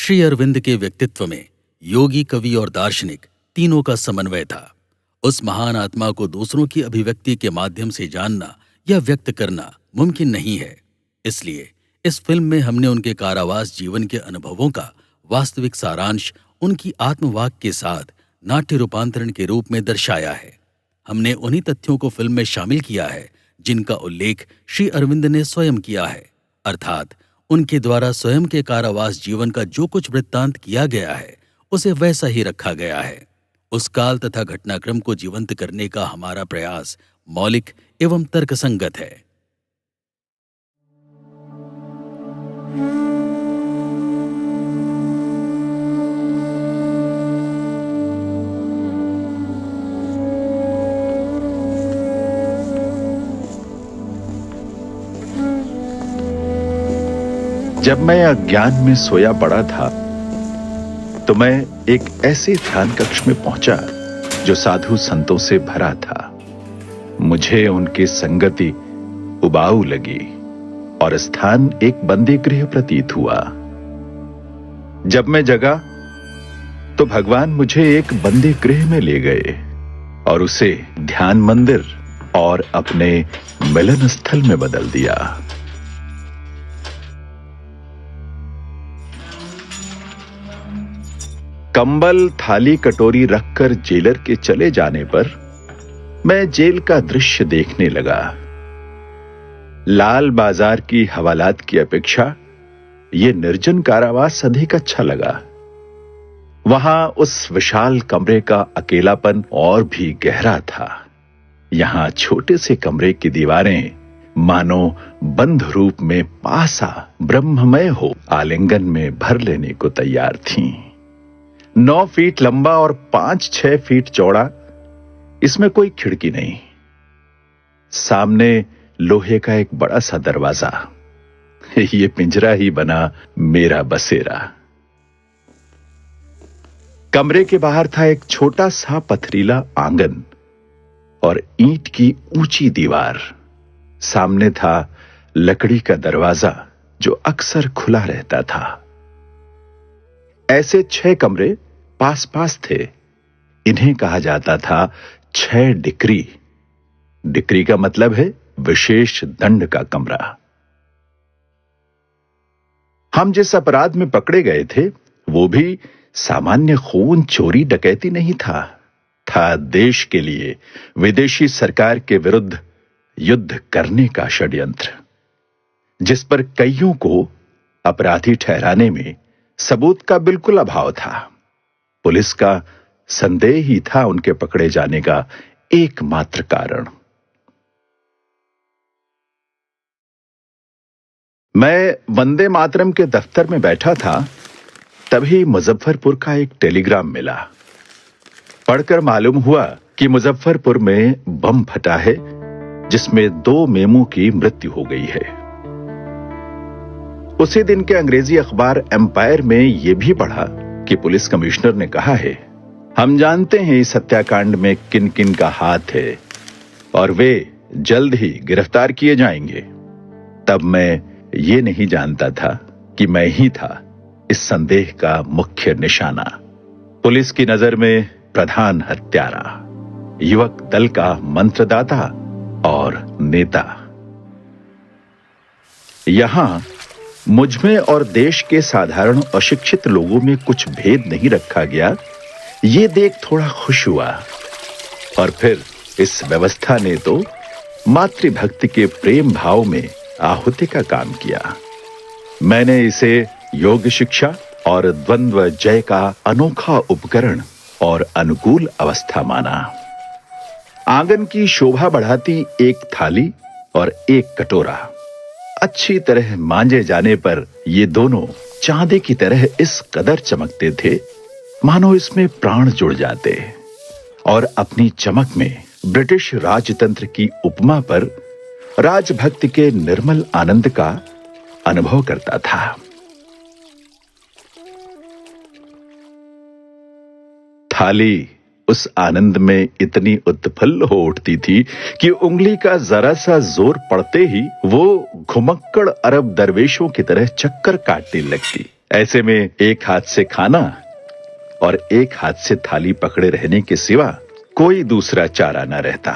श्री अरविंद के व्यक्तित्व में योगी, कवि और दार्शनिक तीनों का समन्वय था। उस महान आत्मा को दूसरों की अभिव्यक्ति के माध्यम से जानना या व्यक्त करना मुमकिन नहीं है। इसलिए इस फिल्म में हमने उनके कारावास जीवन के अनुभवों का वास्तविक सारांश उनकी आत्मवाक के साथ नाट्य रूपांतरण के रूप में दर्शाया है। हमने उन्हीं तथ्यों को फिल्म में शामिल किया है जिनका उल्लेख श्री अरविंद ने स्वयं किया है, अर्थात उनके द्वारा स्वयं के कारावास जीवन का जो कुछ वृत्तांत किया गया है उसे वैसा ही रखा गया है। उस काल तथा घटनाक्रम को जीवंत करने का हमारा प्रयास मौलिक एवं तर्कसंगत है। जब मैं अज्ञान में सोया पड़ा था तो मैं एक ऐसे ध्यान कक्ष में पहुंचा जो साधु संतों से भरा था। मुझे उनकी संगति उबाऊ लगी और स्थान एक बंदी गृह प्रतीत हुआ। जब मैं जगा तो भगवान मुझे एक बंदी गृह में ले गए और उसे ध्यान मंदिर और अपने मिलन स्थल में बदल दिया। कंबल, थाली, कटोरी रखकर जेलर के चले जाने पर मैं जेल का दृश्य देखने लगा। लाल बाजार की हवालात की अपेक्षा यह निर्जन कारावास अधिक अच्छा लगा। वहां उस विशाल कमरे का अकेलापन और भी गहरा था। यहां छोटे से कमरे की दीवारें मानो बंध रूप में पासा ब्रह्ममय हो आलिंगन में भर लेने को तैयार थीं। 9 फीट लंबा और 5-6 फीट चौड़ा, इसमें कोई खिड़की नहीं। सामने लोहे का एक बड़ा सा दरवाजा। ये पिंजरा ही बना मेरा बसेरा। कमरे के बाहर था एक छोटा सा पथरीला आंगन और ईंट की ऊंची दीवार। सामने था लकड़ी का दरवाजा जो अक्सर खुला रहता था। ऐसे 6 कमरे पास पास थे। इन्हें कहा जाता था 6 डिक्री। डिक्री का मतलब है विशेष दंड का कमरा। हम जिस अपराध में पकड़े गए थे वो भी सामान्य खून चोरी डकैती नहीं था देश के लिए विदेशी सरकार के विरुद्ध युद्ध करने का षड्यंत्र, जिस पर कईयों को अपराधी ठहराने में सबूत का बिल्कुल अभाव था। पुलिस का संदेह ही था उनके पकड़े जाने का एकमात्र कारण। मैं वंदे मातरम के दफ्तर में बैठा था, तभी मुजफ्फरपुर का एक टेलीग्राम मिला। पढ़कर मालूम हुआ कि मुजफ्फरपुर में बम फटा है जिसमें 2 मेमों की मृत्यु हो गई है। उसी दिन के अंग्रेजी अखबार एम्पायर में यह भी पढ़ा कि पुलिस कमिश्नर ने कहा है, हम जानते हैं इस हत्याकांड में किन किन का हाथ है और वे जल्द ही गिरफ्तार किए जाएंगे। तब मैं ये नहीं जानता था कि मैं ही था इस संदेह का मुख्य निशाना। पुलिस की नजर में प्रधान हत्यारा, युवक दल का मंत्रदाता और नेता। यहां मुझमें और देश के साधारण अशिक्षित लोगों में कुछ भेद नहीं रखा गया, ये देख थोड़ा खुश हुआ। और फिर इस व्यवस्था ने तो मातृभक्ति के प्रेम भाव में आहुति का काम किया। मैंने इसे योग शिक्षा और द्वंद्व जय का अनोखा उपकरण और अनुकूल अवस्था माना। आंगन की शोभा बढ़ाती एक थाली और एक कटोरा अच्छी तरह मांजे जाने पर ये दोनों चांदी की तरह इस कदर चमकते थे मानो इसमें प्राण जुड़ जाते, और अपनी चमक में ब्रिटिश राजतंत्र की उपमा पर राजभक्ति के निर्मल आनंद का अनुभव करता था। थाली उस आनंद में इतनी उत्फुल्ल हो उठती थी कि उंगली का जरा सा जोर पड़ते ही वो घुमक्कड़ अरब दरवेशों की तरह चक्कर काटने लगती। ऐसे में एक हाथ से खाना और एक हाथ से थाली पकड़े रहने के सिवा कोई दूसरा चारा न रहता।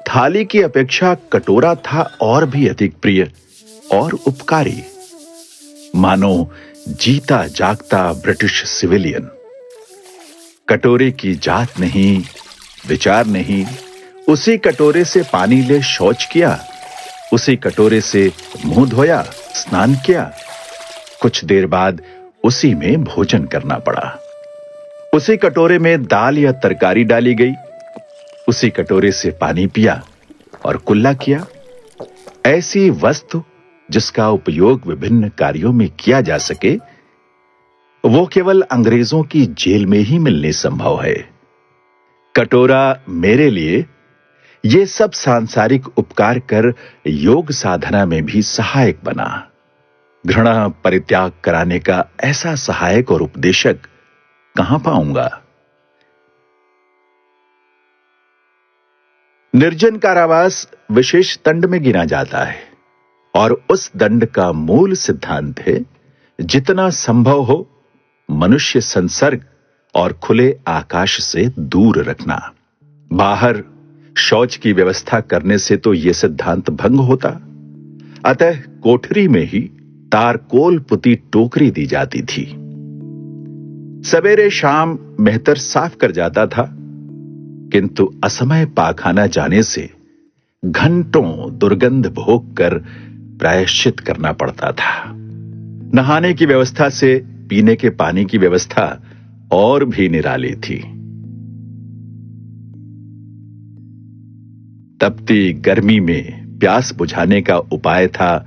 थाली की अपेक्षा कटोरा था और भी अधिक प्रिय और उपकारी, मानो जीता जागता ब्रिटिश सिविलियन। कटोरे की जात नहीं, विचार नहीं, उसी कटोरे से पानी ले शौच किया, उसी कटोरे से मुंह धोया, स्नान किया, कुछ देर बाद उसी में भोजन करना पड़ा। उसी कटोरे में दाल या तरकारी डाली गई, उसी कटोरे से पानी पिया और कुल्ला किया। ऐसी वस्तु जिसका उपयोग विभिन्न कार्यों में किया जा सके, वो केवल अंग्रेजों की जेल में ही मिलनी संभव है। कटोरा मेरे लिए ये सब सांसारिक उपकार कर योग साधना में भी सहायक बना। घृणा परित्याग कराने का ऐसा सहायक और उपदेशक कहां पाऊंगा? निर्जन कारावास विशेष दंड में गिना जाता है और उस दंड का मूल सिद्धांत है जितना संभव हो मनुष्य संसर्ग और खुले आकाश से दूर रखना। बाहर शौच की व्यवस्था करने से तो यह सिद्धांत भंग होता, अतः कोठरी में ही तारकोल पुती टोकरी दी जाती थी। सवेरे शाम मेहतर साफ कर जाता था, किंतु असमय पाखाना जाने से घंटों दुर्गंध भोग कर प्रायश्चित करना पड़ता था। नहाने की व्यवस्था से पीने के पानी की व्यवस्था और भी निराली थी। तपती गर्मी में प्यास बुझाने का उपाय था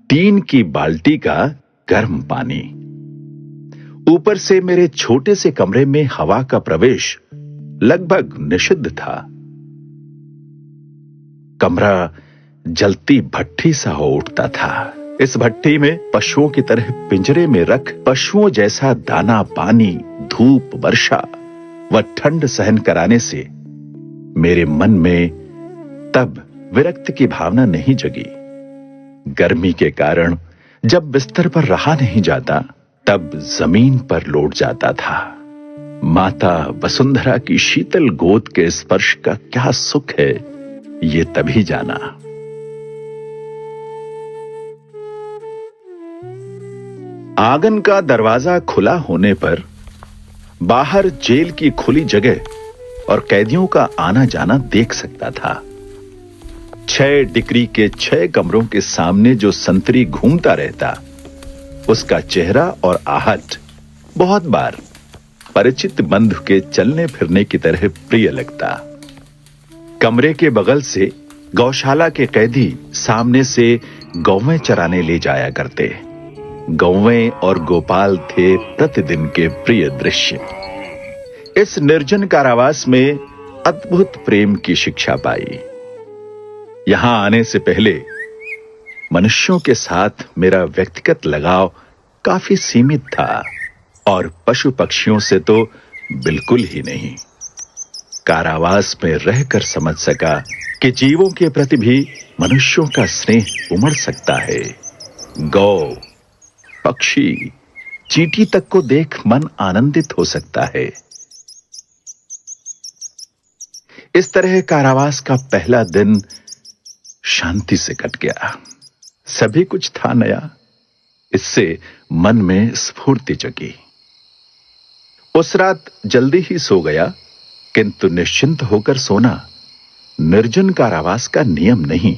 टीन की बाल्टी का गर्म पानी। ऊपर से मेरे छोटे से कमरे में हवा का प्रवेश लगभग निषिद्ध था। कमरा जलती भट्ठी सा हो उठता था। इस भट्ठी में पशुओं की तरह पिंजरे में रख पशुओं जैसा दाना पानी, धूप, वर्षा व ठंड सहन कराने से मेरे मन में तब विरक्ति की भावना नहीं जगी। गर्मी के कारण जब बिस्तर पर रहा नहीं जाता, तब जमीन पर लौट जाता था। माता वसुंधरा की शीतल गोद के स्पर्श का क्या सुख है, ये तभी जाना। आंगन का दरवाजा खुला होने पर बाहर जेल की खुली जगह और कैदियों का आना जाना देख सकता था। 6 डिग्री के 6 कमरों के सामने जो संतरी घूमता रहता, उसका चेहरा और आहट बहुत बार परिचित बंधु के चलने फिरने की तरह प्रिय लगता। कमरे के बगल से गौशाला के कैदी सामने से गौवें चराने ले जाया करते। गौवें और गोपाल थे प्रतिदिन के प्रिय दृश्य। इस निर्जन कारावास में अद्भुत प्रेम की शिक्षा पाई। यहां आने से पहले मनुष्यों के साथ मेरा व्यक्तिगत लगाव काफी सीमित था और पशु पक्षियों से तो बिल्कुल ही नहीं। कारावास में रहकर समझ सका कि जीवों के प्रति भी मनुष्यों का स्नेह उमड़ सकता है। गौ, पक्षी, चींटी तक को देख मन आनंदित हो सकता है। इस तरह कारावास का पहला दिन शांति से कट गया। सभी कुछ था नया, इससे मन में स्फूर्ति जगी। उस रात जल्दी ही सो गया, किंतु निश्चिंत होकर सोना निर्जन कारावास का नियम नहीं।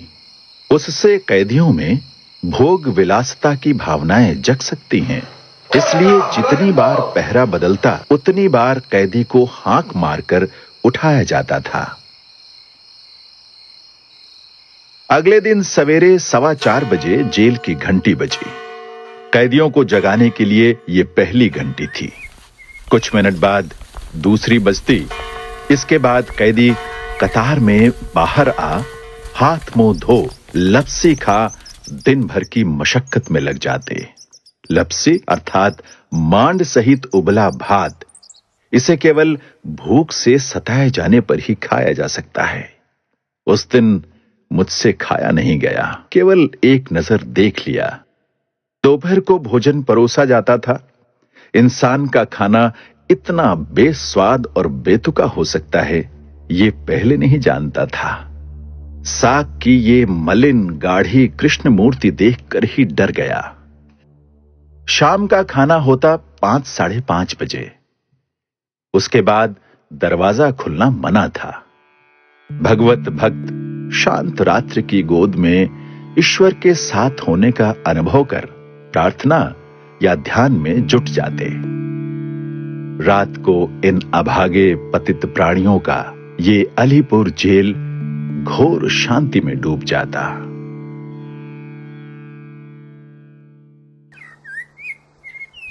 उससे कैदियों में भोग विलासता की भावनाएं जग सकती हैं। इसलिए जितनी बार पहरा बदलता, उतनी बार कैदी को हांक मारकर उठाया जाता था। अगले दिन सवेरे 4:15 बजे जेल की घंटी बजी। कैदियों को जगाने के लिए यह पहली घंटी थी। कुछ मिनट बाद दूसरी बजती। इसके बाद कैदी कतार में बाहर आ, हाथ मुंह धो, लपसी खा दिन भर की मशक्कत में लग जाते। लपसी अर्थात मांड सहित उबला भात। इसे केवल भूख से सताए जाने पर ही खाया जा सकता है। उस दिन मुझसे खाया नहीं गया, केवल एक नजर देख लिया। दोपहर को भोजन परोसा जाता था। इंसान का खाना इतना बेस्वाद और बेतुका हो सकता है, ये पहले नहीं जानता था। साग की ये मलिन गाढ़ी कृष्ण मूर्ति देखकर ही डर गया। शाम का खाना होता 5 साढ़े 5 बजे। उसके बाद दरवाजा खुलना मना था। भगवत भक्त शांत रात्रि की गोद में ईश्वर के साथ होने का अनुभव कर प्रार्थना या ध्यान में जुट जाते। रात को इन अभागे पतित प्राणियों का ये अलीपुर जेल घोर शांति में डूब जाता।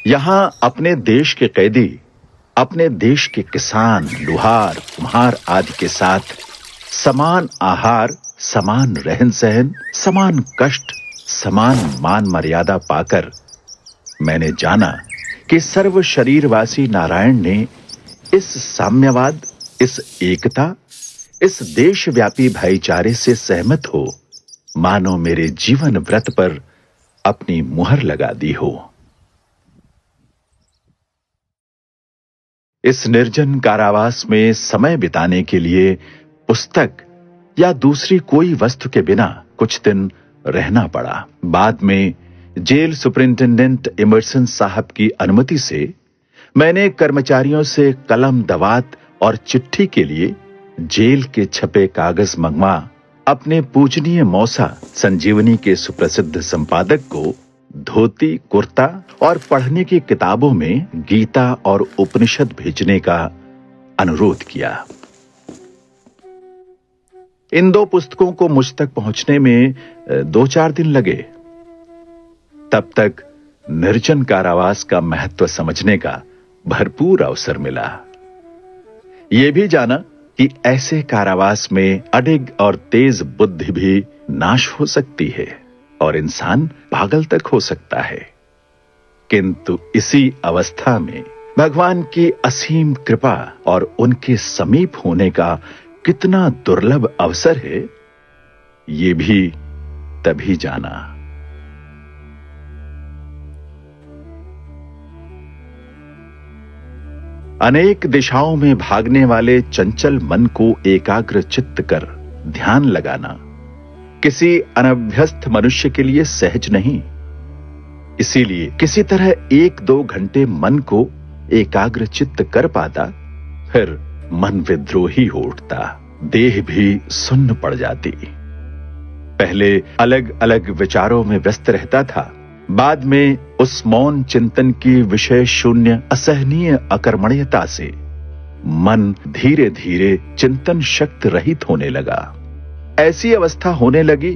यहां अपने देश के कैदी अपने देश के किसान, लुहार, कुम्हार आदि के साथ समान आहार, समान रहन सहन, समान कष्ट, समान मान मर्यादा पाकर मैंने जाना कि सर्व शरीरवासी नारायण ने इस साम्यवाद, इस एकता, इस देशव्यापी भाईचारे से सहमत हो मानो मेरे जीवन व्रत पर अपनी मुहर लगा दी हो। इस निर्जन कारावास में समय बिताने के लिए पुस्तक या दूसरी कोई वस्तु के बिना कुछ दिन रहना पड़ा। बाद में जेल सुपरिंटेंडेंट इमर्सन साहब की अनुमति से मैंने कर्मचारियों से कलम, दवात और चिट्ठी के लिए जेल के छपे कागज मंगवा अपने पूजनीय मौसा संजीवनी के सुप्रसिद्ध संपादक को धोती, कुर्ता और पढ़ने की किताबों में गीता और उपनिषद भेजने का अनुरोध किया। इन 2 पुस्तकों को मुझ तक पहुंचने में 2-4 दिन लगे। तब तक निर्जन कारावास का महत्व समझने का भरपूर अवसर मिला। यह भी जाना कि ऐसे कारावास में अडिग और तेज बुद्धि भी नाश हो सकती है और इंसान पागल तक हो सकता है। किंतु इसी अवस्था में भगवान की असीम कृपा और उनके समीप होने का कितना दुर्लभ अवसर है, ये भी तभी जाना। अनेक दिशाओं में भागने वाले चंचल मन को एकाग्र चित्त कर ध्यान लगाना किसी अनभ्यस्त मनुष्य के लिए सहज नहीं। इसीलिए किसी तरह 1-2 घंटे मन को एकाग्र चित्त कर पाता, फिर मन विद्रोही हो उठता, देह भी सुन्न पड़ जाती। पहले अलग अलग विचारों में व्यस्त रहता था, बाद में उस मौन चिंतन की विषय शून्य असहनीय अकर्मण्यता से मन धीरे धीरे चिंतन शक्ति रहित होने लगा। ऐसी अवस्था होने लगी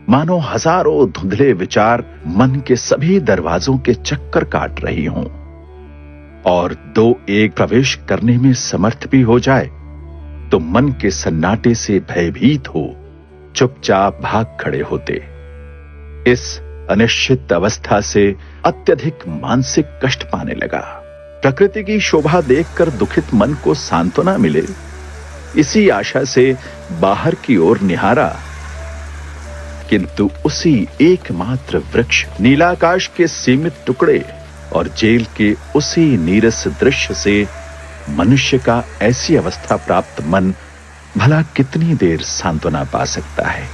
मानो हजारों धुंधले विचार मन के सभी दरवाजों के चक्कर काट रही हों और 2-1 प्रवेश करने में समर्थ भी हो जाए तो मन के सन्नाटे से भयभीत हो चुपचाप भाग खड़े होते। इस अनिश्चित अवस्था से अत्यधिक मानसिक कष्ट पाने लगा। प्रकृति की शोभा देखकर दुखित मन को सांत्वना मिले, इसी आशा से बाहर की ओर निहारा, किंतु उसी एकमात्र वृक्ष, नीलाकाश के सीमित टुकड़े और जेल के उसी नीरस दृश्य से मनुष्य का ऐसी अवस्था प्राप्त मन भला कितनी देर सांत्वना पा सकता है।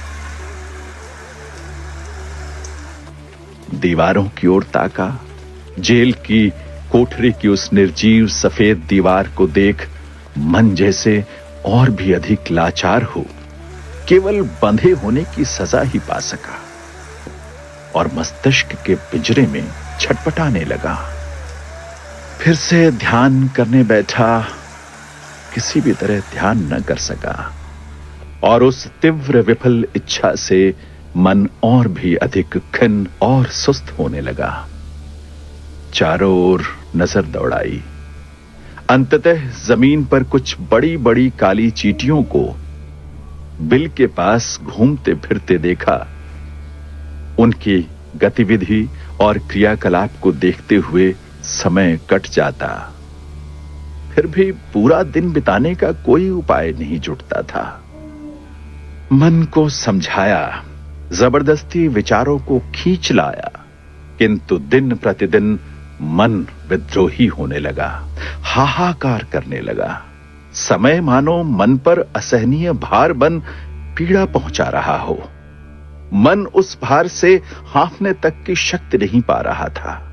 दीवारों की ओर ताका, जेल की कोठरी की उस निर्जीव सफेद दीवार को देख मन जैसे और भी अधिक लाचार हो केवल बंधे होने की सजा ही पा सका और मस्तिष्क के पिंजरे में छटपटाने लगा। फिर से ध्यान करने बैठा, किसी भी तरह ध्यान न कर सका और उस तीव्र विफल इच्छा से मन और भी अधिक खिन्न और सुस्त होने लगा। चारों ओर नजर दौड़ाई, अंततः जमीन पर कुछ बड़ी बड़ी काली चींटियों को बिल के पास घूमते फिरते देखा। उनकी गतिविधि और क्रियाकलाप को देखते हुए समय कट जाता, फिर भी पूरा दिन बिताने का कोई उपाय नहीं जुटता था। मन को समझाया, जबरदस्ती विचारों को खींच लाया, किंतु दिन प्रतिदिन मन विद्रोही होने लगा, हाहाकार करने लगा। समय मानो मन पर असहनीय भार बन पीड़ा पहुंचा रहा हो। मन उस भार से हाँफने तक की शक्ति नहीं पा रहा था।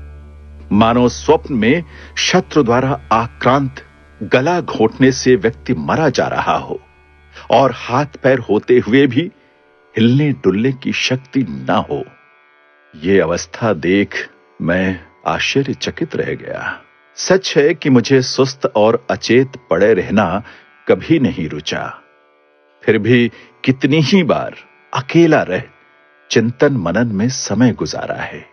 मानो स्वप्न में शत्रु द्वारा आक्रांत गला घोंटने से व्यक्ति मरा जा रहा हो और हाथ पैर होते हुए भी हिलने डुलने की शक्ति ना हो। ये अवस्था देख मैं आश्चर्यचकित रह गया। सच है कि मुझे सुस्त और अचेत पड़े रहना कभी नहीं रुचा। फिर भी कितनी ही बार अकेला रह चिंतन मनन में समय गुजारा है।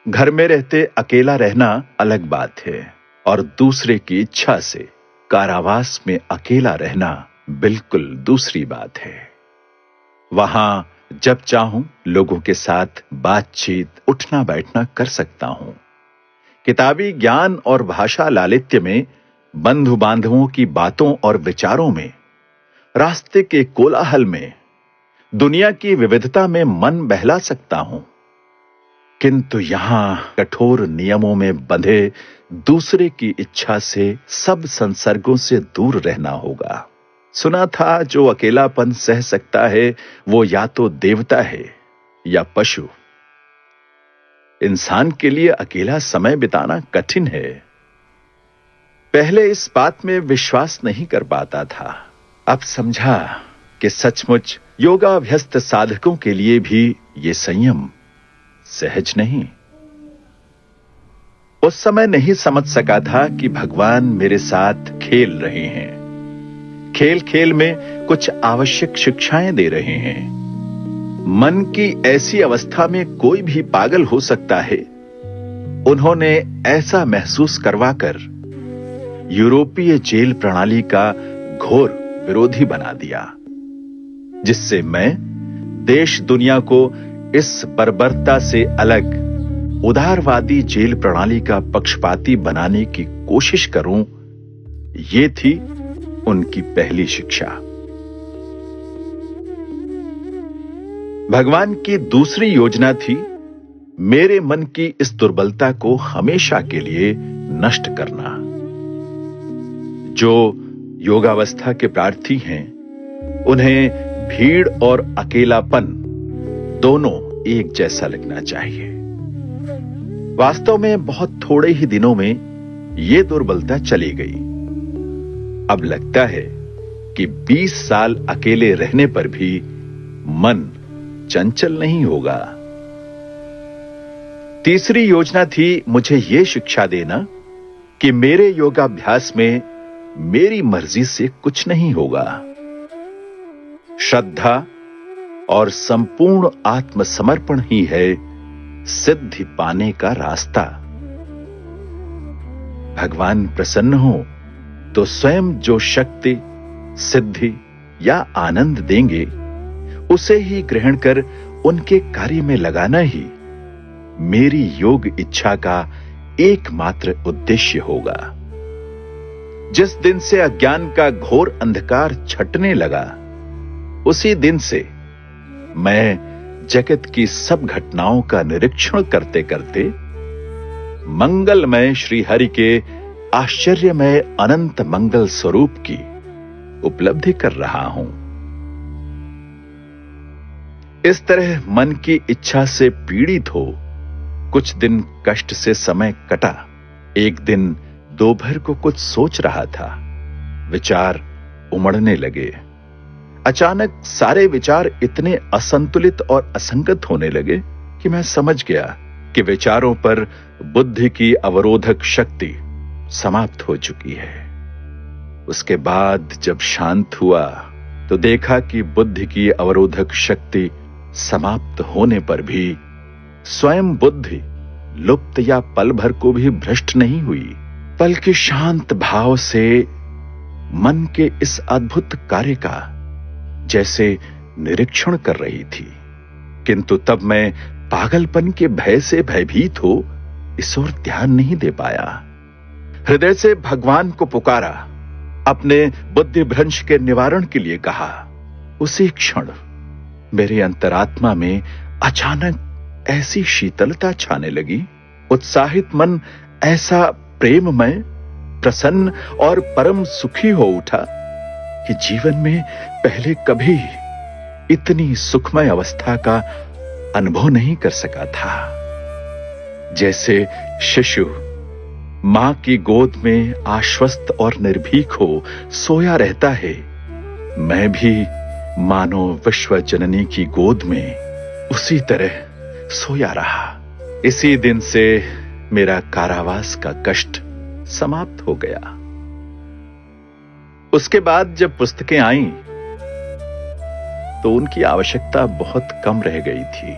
घर में रहते अकेला रहना अलग बात है और दूसरे की इच्छा से कारावास में अकेला रहना बिल्कुल दूसरी बात है। वहां जब चाहूं लोगों के साथ बातचीत, उठना बैठना कर सकता हूं। किताबी ज्ञान और भाषा लालित्य में, बंधु बांधवों की बातों और विचारों में, रास्ते के कोलाहल में, दुनिया की विविधता में मन बहला सकता हूं। किंतु यहां कठोर नियमों में बंधे दूसरे की इच्छा से सब संसर्गों से दूर रहना होगा। सुना था जो अकेलापन सह सकता है वो या तो देवता है या पशु। इंसान के लिए अकेला समय बिताना कठिन है। पहले इस बात में विश्वास नहीं कर पाता था। अब समझा कि सचमुच योगाभ्यस्त साधकों के लिए भी ये संयम सहज नहीं। उस समय नहीं समझ सका था कि भगवान मेरे साथ खेल रहे हैं। खेल खेल में कुछ आवश्यक शिक्षाएं दे रहे हैं। मन की ऐसी अवस्था में कोई भी पागल हो सकता है। उन्होंने ऐसा महसूस करवाकर यूरोपीय जेल प्रणाली का घोर विरोधी बना दिया, जिससे मैं देश दुनिया को इस बर्बरता से अलग उदारवादी जेल प्रणाली का पक्षपाती बनाने की कोशिश करूं, ये थी उनकी पहली शिक्षा। भगवान की दूसरी योजना थी मेरे मन की इस दुर्बलता को हमेशा के लिए नष्ट करना। जो योगावस्था के प्रार्थी हैं, उन्हें भीड़ और अकेलापन दोनों एक जैसा लगना चाहिए। वास्तव में बहुत थोड़े ही दिनों में यह दुर्बलता चली गई। अब लगता है कि 20 साल अकेले रहने पर भी मन चंचल नहीं होगा। तीसरी योजना थी मुझे यह शिक्षा देना कि मेरे योगाभ्यास में मेरी मर्जी से कुछ नहीं होगा। श्रद्धा और संपूर्ण आत्मसमर्पण ही है सिद्धि पाने का रास्ता। भगवान प्रसन्न हो तो स्वयं जो शक्ति, सिद्धि या आनंद देंगे, उसे ही ग्रहण कर उनके कार्य में लगाना ही मेरी योग इच्छा का एकमात्र उद्देश्य होगा। जिस दिन से अज्ञान का घोर अंधकार छटने लगा, उसी दिन से मैं जगत की सब घटनाओं का निरीक्षण करते करते मंगलमय श्री हरि के आश्चर्यमय अनंत मंगल स्वरूप की उपलब्धि कर रहा हूं। इस तरह मन की इच्छा से पीड़ित हो कुछ दिन कष्ट से समय कटा। एक दिन दोपहर को कुछ सोच रहा था, विचार उमड़ने लगे। अचानक सारे विचार इतने असंतुलित और असंगत होने लगे कि मैं समझ गया कि विचारों पर बुद्धि की अवरोधक शक्ति समाप्त हो चुकी है। उसके बाद जब शांत हुआ तो देखा कि बुद्धि की अवरोधक शक्ति समाप्त होने पर भी स्वयं बुद्धि लुप्त या पल भर को भी भ्रष्ट नहीं हुई, बल्कि शांत भाव से मन के इस अद्भुत कार्य का जैसे निरीक्षण कर रही थी। किंतु तब मैं पागलपन के भय से भयभीत हो इस ओर ध्यान नहीं दे पाया। हृदय से भगवान को पुकारा, अपने बुद्धि भ्रंश के निवारण के लिए कहा। उसी क्षण मेरे अंतरात्मा में अचानक ऐसी शीतलता छाने लगी उत्साहित मन ऐसा प्रेममय, प्रसन्न और परम सुखी हो उठा कि जीवन में पहले कभी इतनी सुखमय अवस्था का अनुभव नहीं कर सका था। जैसे शिशु मां की गोद में आश्वस्त और निर्भीक हो सोया रहता है, मैं भी मानो विश्व जननी की गोद में उसी तरह सोया रहा। इसी दिन से मेरा कारावास का कष्ट समाप्त हो गया। उसके बाद जब पुस्तकें आईं, तो उनकी आवश्यकता बहुत कम रह गई थी।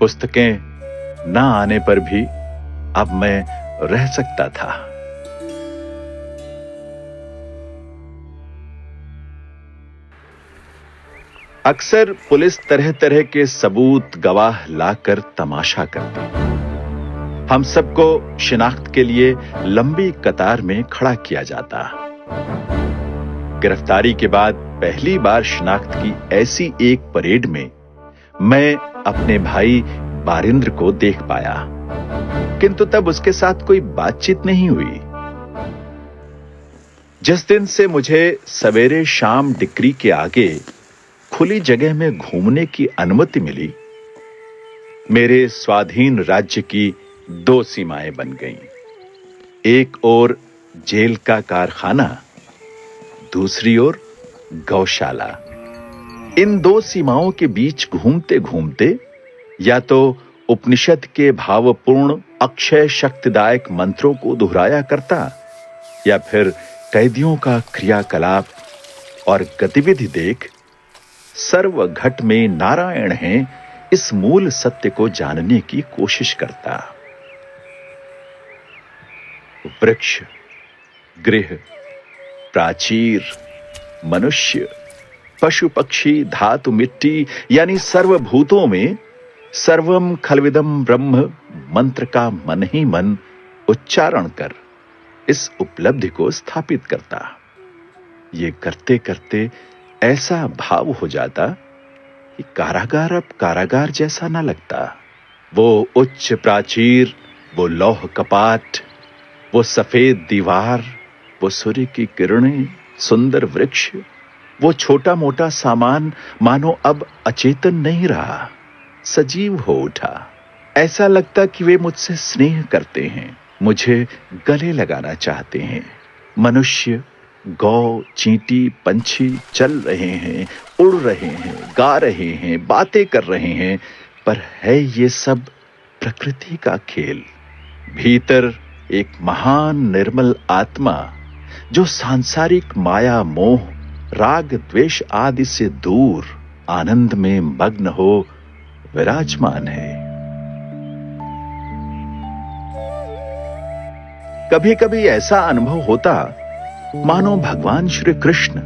पुस्तकें ना आने पर भी अब मैं रह सकता था। अक्सर पुलिस तरह तरह के सबूत गवाह लाकर तमाशा करती। हम सबको शिनाख्त के लिए लंबी कतार में खड़ा किया जाता। गिरफ्तारी के बाद पहली बार शिनाख्त की ऐसी एक परेड में मैं अपने भाई बारिंद्र को देख पाया, किंतु तब उसके साथ कोई बातचीत नहीं हुई। जिस दिन से मुझे सवेरे शाम डिक्री के आगे खुली जगह में घूमने की अनुमति मिली, मेरे स्वाधीन राज्य की दो सीमाएं बन गईं। एक ओर जेल का कारखाना, दूसरी ओर गौशाला। इन दो सीमाओं के बीच घूमते घूमते या तो उपनिषद के भावपूर्ण अक्षय शक्तिदायक मंत्रों को दोहराया करता, या फिर कैदियों का क्रियाकलाप और गतिविधि देख सर्व घट में नारायण हैं इस मूल सत्य को जानने की कोशिश करता। वृक्ष, गृह, प्राचीर, मनुष्य, पशु पक्षी, धातु मिट्टी यानी सर्वभूतों में सर्वम खलविदम ब्रह्म मंत्र का मन ही मन उच्चारण कर इस उपलब्धि को स्थापित करता। ये करते करते ऐसा भाव हो जाता कि कारागार अब कारागार जैसा ना लगता। वो उच्च प्राचीर, वो लौह कपाट, वो सफेद दीवार, वो सूर्य की किरणें, सुंदर वृक्ष, वो छोटा मोटा सामान मानो अब अचेतन नहीं रहा, सजीव हो उठा। ऐसा लगता कि वे मुझसे स्नेह करते हैं, मुझे गले लगाना चाहते हैं। मनुष्य, गौ, चींटी, पंछी चल रहे हैं, उड़ रहे हैं, गा रहे हैं, बातें कर रहे हैं, पर है ये सब प्रकृति का खेल। भीतर एक महान निर्मल आत्मा जो सांसारिक माया मोह, राग द्वेष आदि से दूर आनंद में मग्न हो विराजमान है। कभी कभी ऐसा अनुभव होता मानो भगवान श्री कृष्ण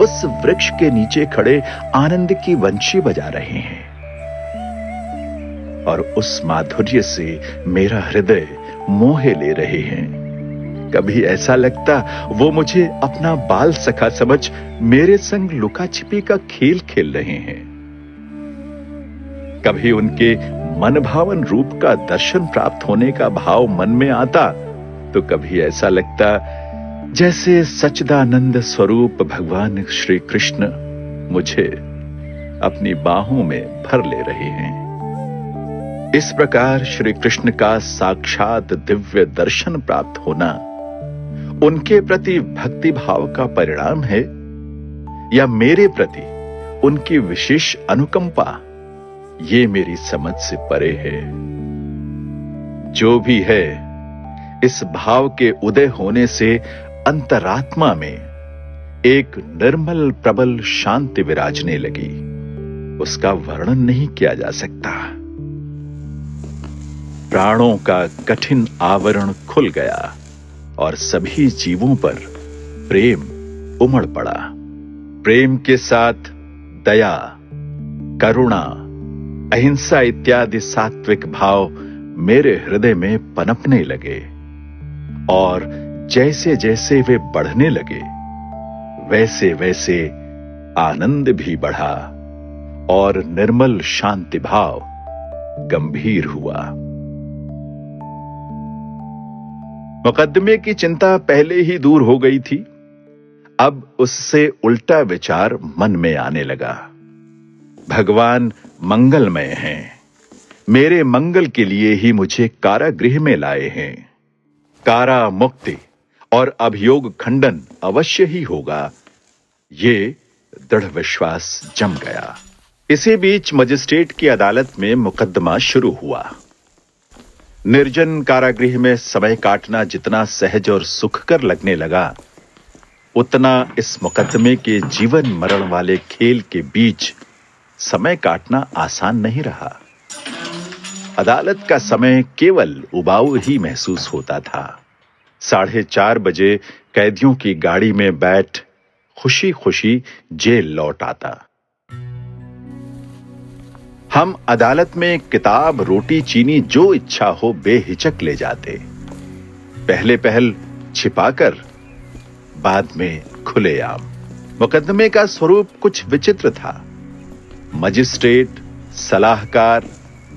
उस वृक्ष के नीचे खड़े आनंद की वंशी बजा रहे हैं और उस माधुर्य से मेरा हृदय मोहे ले रहे हैं। कभी ऐसा लगता वो मुझे अपना बाल सखा समझ मेरे संग लुका छिपी का खेल खेल रहे हैं। कभी उनके मनभावन रूप का दर्शन प्राप्त होने का भाव मन में आता, तो कभी ऐसा लगता जैसे सच्चिदानंद स्वरूप भगवान श्री कृष्ण मुझे अपनी बाहों में भर ले रहे हैं। इस प्रकार श्री कृष्ण का साक्षात दिव्य दर्शन प्राप्त होना उनके प्रति भक्ति भाव का परिणाम है या मेरे प्रति उनकी विशेष अनुकंपा, ये मेरी समझ से परे है। जो भी है, इस भाव के उदय होने से अंतरात्मा में एक निर्मल प्रबल शांति विराजने लगी। उसका वर्णन नहीं किया जा सकता। प्राणों का कठिन आवरण खुल गया और सभी जीवों पर प्रेम उमड़ पड़ा। प्रेम के साथ दया, करुणा, अहिंसा इत्यादि सात्विक भाव मेरे हृदय में पनपने लगे और जैसे जैसे वे बढ़ने लगे वैसे वैसे आनंद भी बढ़ा और निर्मल शांति भाव गंभीर हुआ। मुकदमे की चिंता पहले ही दूर हो गई थी। अब उससे उल्टा विचार मन में आने लगा। भगवान मंगलमय हैं। मेरे मंगल के लिए ही मुझे कारागृह में लाए हैं। कारा मुक्ति और अभियोग खंडन अवश्य ही होगा, ये दृढ़ विश्वास जम गया। इसी बीच मजिस्ट्रेट की अदालत में मुकदमा शुरू हुआ। निर्जन कारागृह में समय काटना जितना सहज और सुखकर लगने लगा, उतना इस मुकदमे के जीवन मरण वाले खेल के बीच समय काटना आसान नहीं रहा। अदालत का समय केवल उबाऊ ही महसूस होता था। 4:30 बजे कैदियों की गाड़ी में बैठ खुशी खुशी जेल लौट आता। हम अदालत में किताब, रोटी, चीनी जो इच्छा हो बेहिचक ले जाते। पहले पहल छिपाकर, बाद में खुलेआम। मुकदमे का स्वरूप कुछ विचित्र था। मजिस्ट्रेट, सलाहकार,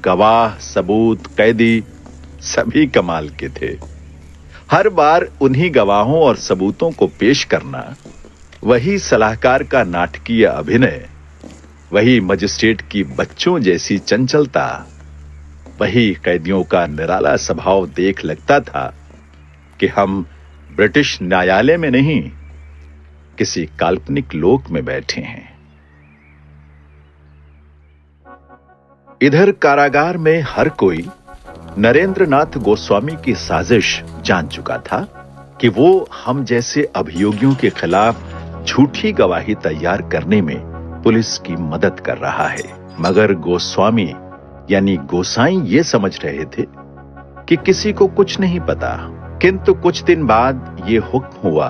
गवाह, सबूत, कैदी सभी कमाल के थे। हर बार उन्हीं गवाहों और सबूतों को पेश करना, वही सलाहकार का नाटकीय अभिनय, वही मजिस्ट्रेट की बच्चों जैसी चंचलता, वही कैदियों का निराला स्वभाव देख लगता था कि हम ब्रिटिश न्यायालय में नहीं, किसी काल्पनिक लोक में बैठे हैं। इधर कारागार में हर कोई नरेंद्रनाथ गोस्वामी की साजिश जान चुका था कि वो हम जैसे अभियोगियों के खिलाफ झूठी गवाही तैयार करने में पुलिस की मदद कर रहा है। मगर गोस्वामी यानी गोसाई ये समझ रहे थे कि किसी को कुछ नहीं पता। किंतु कुछ दिन बाद ये हुक्म हुआ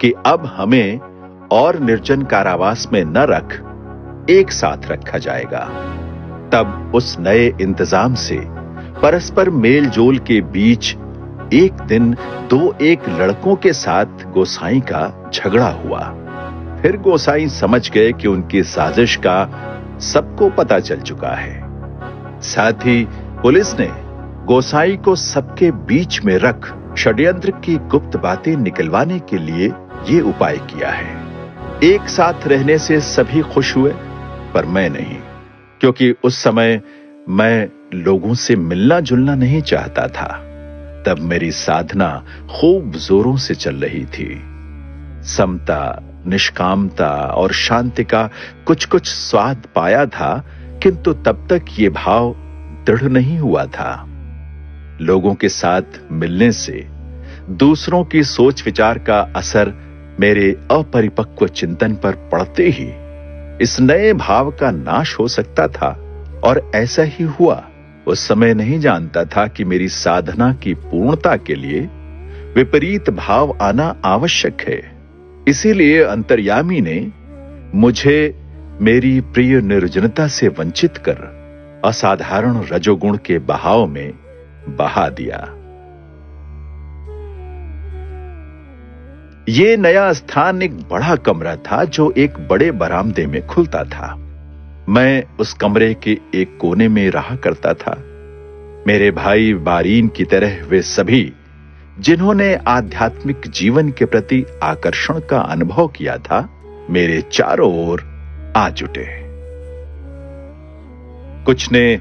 कि अब हमें और निर्जन कारावास में न रख, एक साथ रखा जाएगा। तब उस नए इंतजाम से परस्पर मेल जोल के बीच एक दिन 2 लड़कों के साथ गोसाई का झगड़ा हुआ। फिर गोसाई समझ गए कि उनकी साजिश का सबको पता चल चुका है। साथ ही पुलिस ने गोसाई को सबके बीच में रख षड्यंत्र की गुप्त बातें निकलवाने के लिए ये उपाय किया है। एक साथ रहने से सभी खुश हुए, पर मैं नहीं, क्योंकि उस समय मैं लोगों से मिलना जुलना नहीं चाहता था। तब मेरी साधना खूब जोरों से चल रही थी। समता, निष्कामता और शांति का कुछ कुछ स्वाद पाया था, किंतु तब तक ये भाव दृढ़ नहीं हुआ था। लोगों के साथ मिलने से दूसरों की सोच विचार का असर मेरे अपरिपक्व चिंतन पर पड़ते ही इस नए भाव का नाश हो सकता था, और ऐसा ही हुआ। उस समय नहीं जानता था कि मेरी साधना की पूर्णता के लिए विपरीत भाव आना आवश्यक है। इसीलिए अंतर्यामी ने मुझे मेरी प्रिय निर्जनता से वंचित कर असाधारण रजोगुण के बहाव में बहा दिया। ये नया स्थान एक बड़ा कमरा था जो एक बड़े बरामदे में खुलता था। मैं उस कमरे के एक कोने में रहा करता था। मेरे भाई बारीन की तरह वे सभी जिन्होंने आध्यात्मिक जीवन के प्रति आकर्षण का अनुभव किया था, मेरे चारों ओर आ जुटे। कुछ ने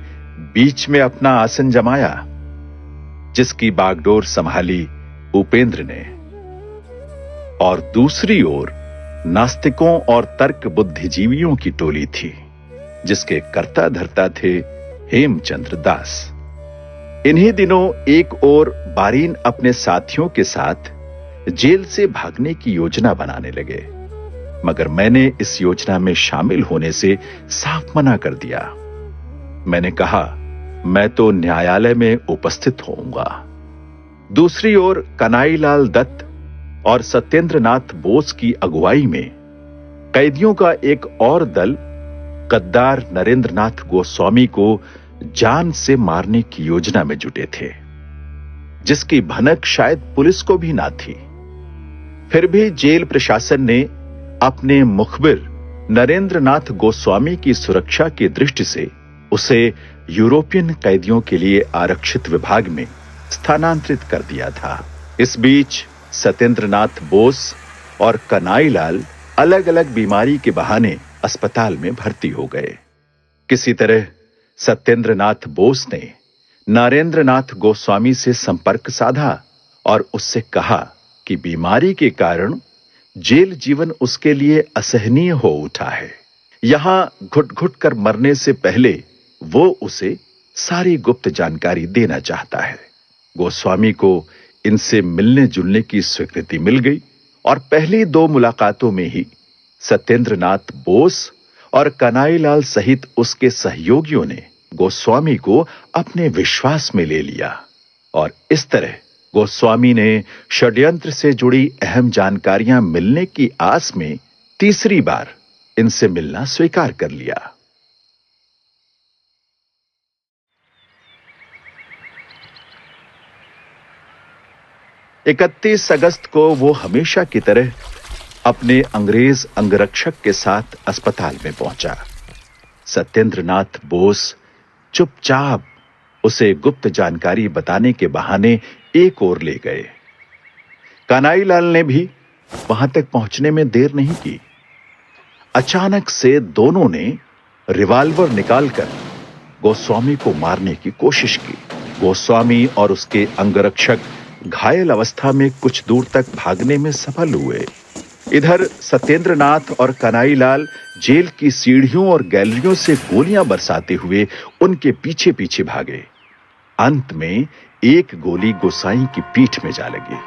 बीच में अपना आसन जमाया, जिसकी बागडोर संभाली उपेंद्र ने, और दूसरी ओर नास्तिकों और तर्क बुद्धिजीवियों की टोली थी, जिसके कर्ता धर्ता थे हेमचंद्र दास। इन्हीं दिनों एक ओर बारीन अपने साथियों के साथ जेल से भागने की योजना बनाने लगे, मगर मैंने इस योजना में शामिल होने से साफ मना कर दिया। मैंने कहा, मैं तो न्यायालय में उपस्थित होऊंगा। दूसरी ओर कनाईलाल दत्त और सत्येंद्रनाथ बोस की अगुवाई में कैदियों का एक और दल गद्दार नरेंद्रनाथ गोस्वामी को जान से मारने की योजना में जुटे थे, जिसकी भनक शायद पुलिस को भी ना थी। फिर भी जेल प्रशासन ने अपने मुखबिर नरेंद्रनाथ गोस्वामी की सुरक्षा की दृष्टि से उसे यूरोपियन कैदियों के लिए आरक्षित विभाग में स्थानांतरित कर दिया था। इस बीच सत्येंद्रनाथ बोस और कन्हैयालाल अलग अलग बीमारी के बहाने अस्पताल में भर्ती हो गए। किसी तरह सत्येंद्रनाथ बोस ने नरेंद्रनाथ गोस्वामी से संपर्क साधा और उससे कहा कि बीमारी के कारण जेल जीवन उसके लिए असहनीय हो उठा है। यहां घुट घुट कर मरने से पहले वो उसे सारी गुप्त जानकारी देना चाहता है। गोस्वामी को इनसे मिलने जुलने की स्वीकृति मिल गई और पहली 2 मुलाकातों में ही सत्येंद्रनाथ बोस और कन्हैयालाल सहित उसके सहयोगियों ने गोस्वामी को अपने विश्वास में ले लिया और इस तरह गोस्वामी ने षड्यंत्र से जुड़ी अहम जानकारियां मिलने की आस में तीसरी बार इनसे मिलना स्वीकार कर लिया। 31 अगस्त को वो हमेशा की तरह अपने अंग्रेज अंगरक्षक के साथ अस्पताल में पहुंचा। सत्येंद्रनाथ बोस चुपचाप उसे गुप्त जानकारी बताने के बहाने एक ओर ले गए। कन्हैयालाल ने भी वहां तक पहुंचने में देर नहीं की। अचानक से दोनों ने रिवॉल्वर निकालकर गोस्वामी को मारने की कोशिश की। गोस्वामी और उसके अंगरक्षक घायल अवस्था में कुछ दूर तक भागने में सफल हुए। इधर सत्येंद्रनाथ और कन्हैयालाल जेल की सीढ़ियों और गैलरियों से गोलियां बरसाते हुए उनके पीछे पीछे भागे। अंत में एक गोली गोसाई की पीठ में जा लगी।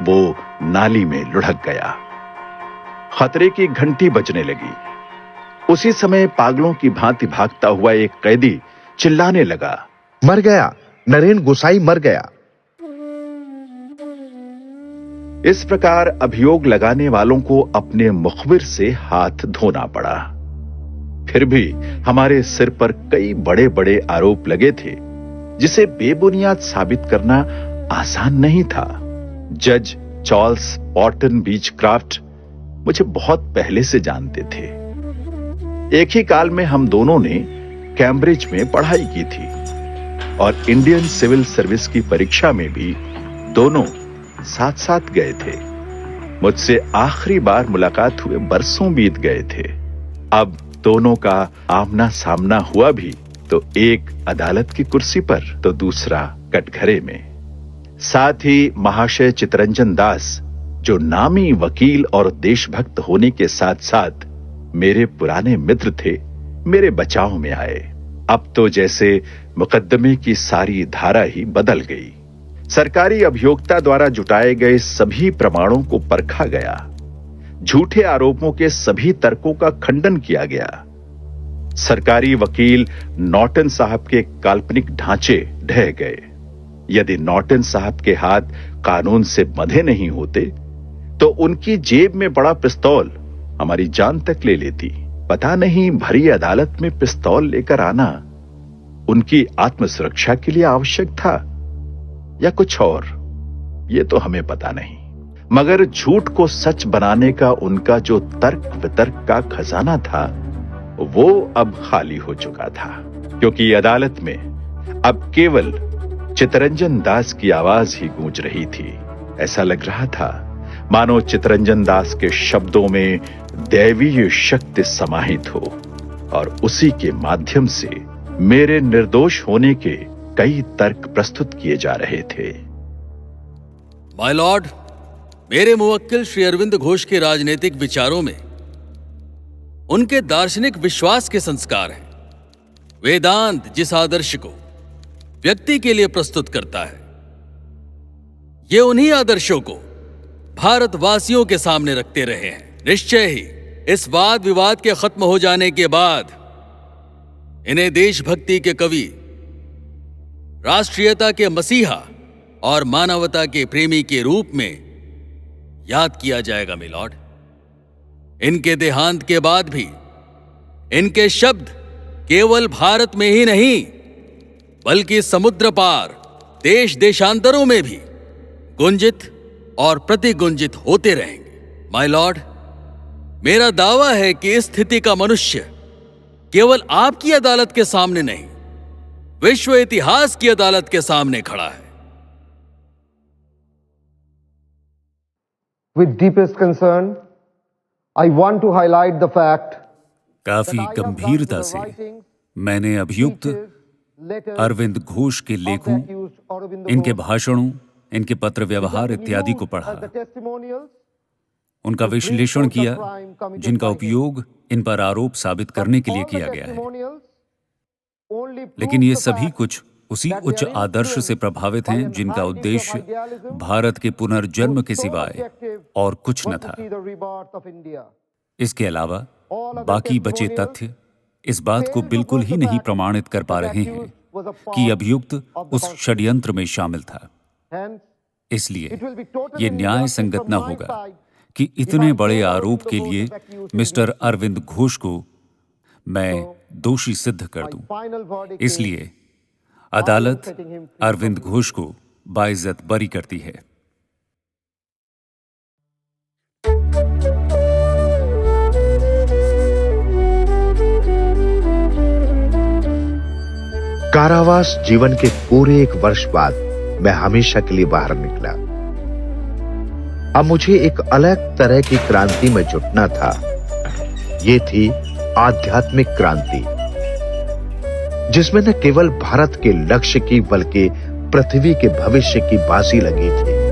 वो नाली में लुढ़क गया। खतरे की घंटी बजने लगी। उसी समय पागलों की भांति भागता हुआ एक कैदी चिल्लाने लगा, मर गया, नरेन गोसाई मर गया। इस प्रकार अभियोग लगाने वालों को अपने मुखबिर से हाथ धोना पड़ा। फिर भी हमारे सिर पर कई बड़े बड़े आरोप लगे थे जिसे बेबुनियाद साबित करना आसान नहीं था। जज चार्ल्स पॉटन बीचक्राफ्ट मुझे बहुत पहले से जानते थे। एक ही काल में हम दोनों ने कैम्ब्रिज में पढ़ाई की थी और इंडियन सिविल सर्विस की परीक्षा में भी दोनों साथ साथ गए थे। मुझसे आखिरी बार मुलाकात हुए बरसों बीत गए थे। अब दोनों का आमना सामना हुआ भी तो एक अदालत की कुर्सी पर तो दूसरा कटघरे में। साथ ही महाशय चितरंजन दास, जो नामी वकील और देशभक्त होने के साथ साथ मेरे पुराने मित्र थे, मेरे बचाव में आए। अब तो जैसे मुकदमे की सारी धारा ही बदल गई। सरकारी अभियोक्ता द्वारा जुटाए गए सभी प्रमाणों को परखा गया। झूठे आरोपों के सभी तर्कों का खंडन किया गया। सरकारी वकील नॉर्टन साहब के काल्पनिक ढांचे ढह गए। यदि नॉर्टन साहब के हाथ कानून से बंधे नहीं होते तो उनकी जेब में बड़ा पिस्तौल हमारी जान तक ले लेती। पता नहीं भरी अदालत में पिस्तौल लेकर आना उनकी आत्मसुरक्षा के लिए आवश्यक था या कुछ और, ये तो हमें पता नहीं। मगर झूठ को सच बनाने का उनका जो तर्क वितर्क का खजाना था वो अब खाली हो चुका था, क्योंकि अदालत में अब केवल चितरंजन दास की आवाज ही गूंज रही थी। ऐसा लग रहा था मानो चितरंजन दास के शब्दों में दैवीय शक्ति समाहित हो और उसी के माध्यम से मेरे निर्दोष होने के कई तर्क प्रस्तुत किए जा रहे थे। माय लॉर्ड, मेरे मुवक्किल श्री अरविंद घोष के राजनीतिक विचारों में उनके दार्शनिक विश्वास के संस्कार हैं। वेदांत जिस आदर्श को व्यक्ति के लिए प्रस्तुत करता है, ये उन्हीं आदर्शों को भारतवासियों के सामने रखते रहे हैं। निश्चय ही इस वाद विवाद के खत्म हो जाने के बाद इन्हें देशभक्ति के कवि, राष्ट्रीयता के मसीहा और मानवता के प्रेमी के रूप में याद किया जाएगा मिलॉर्ड। इनके देहांत के बाद भी इनके शब्द केवल भारत में ही नहीं बल्कि समुद्र पार देश देशांतरों में भी गुंजित और प्रतिगुंजित होते रहेंगे। माय लॉर्ड, मेरा दावा है कि इस स्थिति का मनुष्य केवल आपकी अदालत के सामने नहीं, विश्व इतिहास की अदालत के सामने खड़ा है। With deepest concern, I want to highlight the fact काफी गंभीरता से मैंने अभियुक्त अरविंद घोष के लेखों, इनके भाषणों, इनके पत्र व्यवहार इत्यादि को पढ़ा, उनका विश्लेषण किया, जिनका उपयोग इन पर आरोप साबित करने के लिए किया गया है। लेकिन ये सभी कुछ उसी उच्च आदर्श से प्रभावित हैं जिनका उद्देश्य भारत के पुनर्जन्म के सिवाय और कुछ न था। इसके अलावा बाकी बचे तथ्य इस बात को बिल्कुल ही नहीं प्रमाणित कर पा रहे हैं कि अभियुक्त उस षड्यंत्र में शामिल था। इसलिए ये न्याय संगत न होगा कि इतने बड़े आरोप के लिए मिस्टर अरविंद घोष को मैं दोषी सिद्ध कर दूं। इसलिए अदालत अरविंद घोष को बाइज्जत बरी करती है। कारावास जीवन के पूरे 1 वर्ष बाद मैं हमेशा के लिए बाहर निकला। अब मुझे एक अलग तरह की क्रांति में जुटना था। ये थी आध्यात्मिक क्रांति, जिसमें न केवल भारत के लक्ष्य की बल्कि पृथ्वी के भविष्य की बाजी लगी थी।